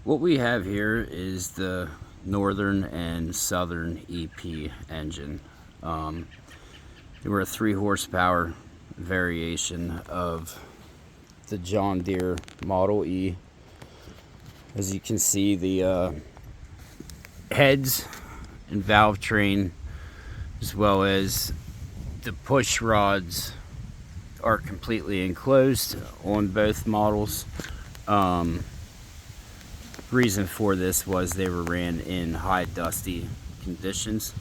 What we have here is the Northern and Southern EP engine. Um, they were a 3 horsepower variation of the John Deere Model E. As you can see, the heads and valve train, as well as the push rods, are completely enclosed on both models. Reason for this was they were ran in high dusty conditions,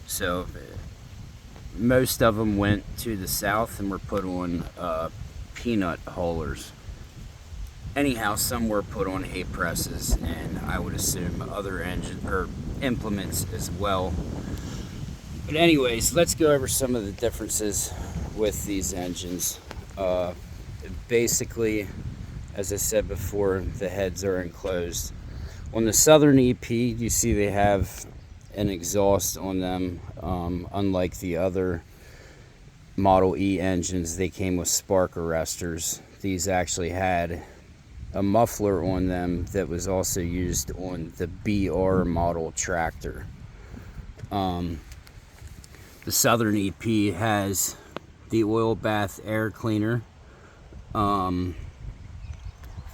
so most of them went to the south and were put on peanut haulers. Anyhow, some were put on hay presses, and I would assume other engine or implements as well. But anyways, let's go over some of the differences with these engines. Basically, as I said before, the heads are enclosed. On the Southern EP, you see they have an exhaust on them. Unlike the other Model E engines, they came with spark arresters. These actually had a muffler on them that was also used on the BR model tractor. The Southern EP has the oil bath air cleaner.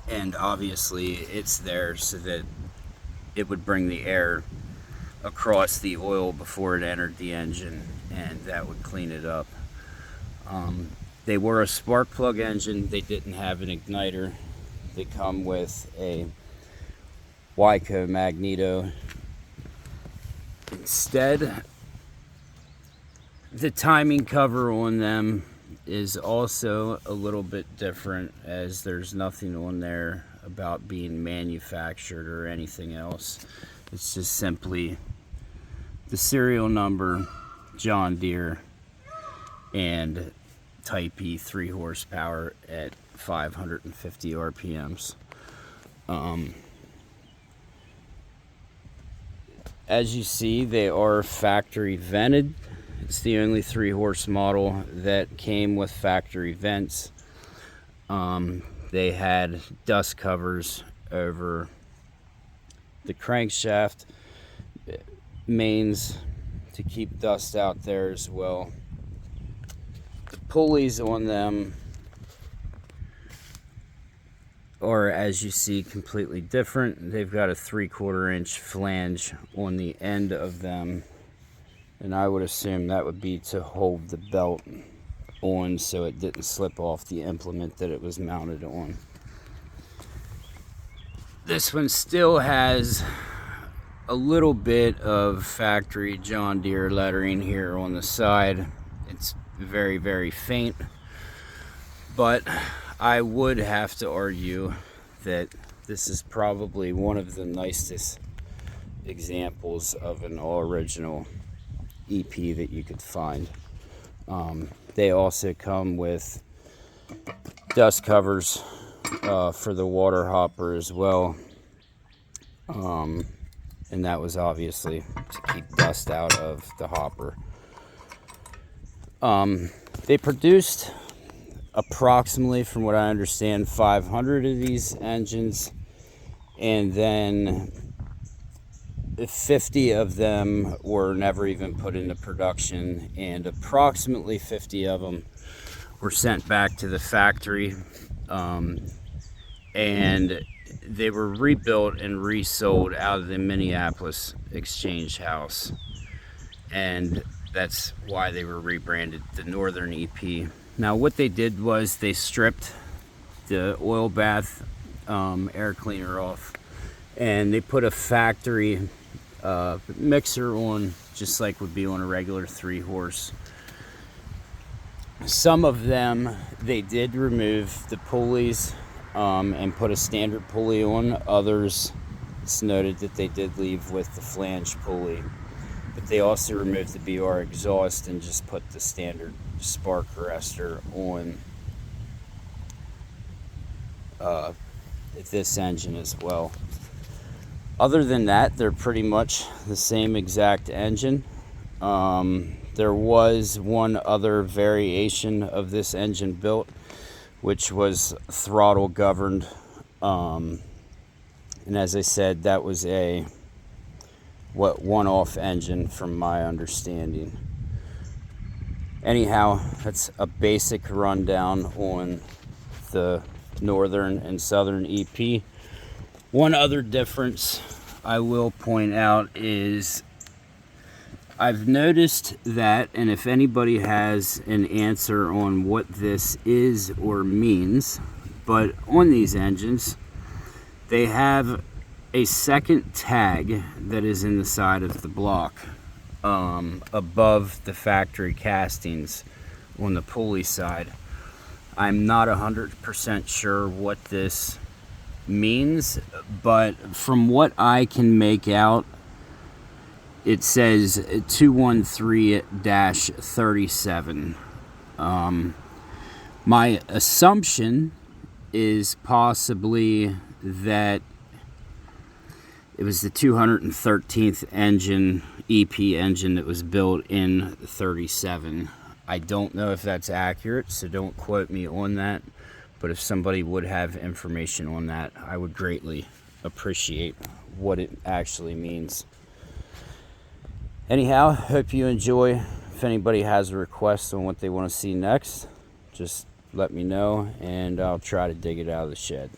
And obviously it's there so that it would bring the air across the oil before it entered the engine, and that would clean it up. They were a spark plug engine. They didn't have an igniter. They come with a Wyco magneto instead. The timing cover on them is also a little bit different, as there's nothing on there about being manufactured or anything else. It's just simply the serial number, John Deere, and Type E 3 horsepower at 550 RPMs. As you see, they are factory vented. It's the only 3-horse model that came with factory vents. They had dust covers over the crankshaft mains to keep dust out there as well. The pulleys on them are, as you see, completely different. They've got a 3/4 inch flange on the end of them, and I would assume that would be to hold the belt on so it didn't slip off the implement that it was mounted on. This one still has a little bit of factory John Deere lettering here on the side. It's very, very faint, but I would have to argue that this is probably one of the nicest examples of an all-original EP that you could find. They also come with dust covers for the water hopper as well, and that was obviously to keep dust out of the hopper. They produced approximately, from what I understand, 500 of these engines, and then 50 of them were never even put into production, and approximately 50 of them were sent back to the factory, and they were rebuilt and resold out of the Minneapolis Exchange House, and that's why they were rebranded the Northern EP. Now what they did was they stripped the oil bath air cleaner off, and they put a factory mixer on, just like would be on a regular 3-horse. Some of them, they did remove the pulleys and put a standard pulley on. Others, it's noted that they did leave with the flange pulley, but they also removed the BR exhaust and just put the standard spark arrestor on this engine as well. Other than that, they're pretty much the same exact engine. There was one other variation of this engine built, which was throttle governed. And as I said, that was a one-off engine from my understanding. Anyhow, that's a basic rundown on the Northern and Southern EP. One other difference I will point out is I've noticed that, and if anybody has an answer on what this is or means, but on these engines, they have a second tag that is in the side of the block above the factory castings on the pulley side. I'm not 100% sure what this means, but from what I can make out, it says 213-37. My assumption is possibly that it was the 213th engine, EP engine, that was built in 37. I don't know if that's accurate, so don't quote me on that. But if somebody would have information on that, I would greatly appreciate what it actually means. Anyhow, hope you enjoy. If anybody has a request on what they want to see next, just let me know, and I'll try to dig it out of the shed.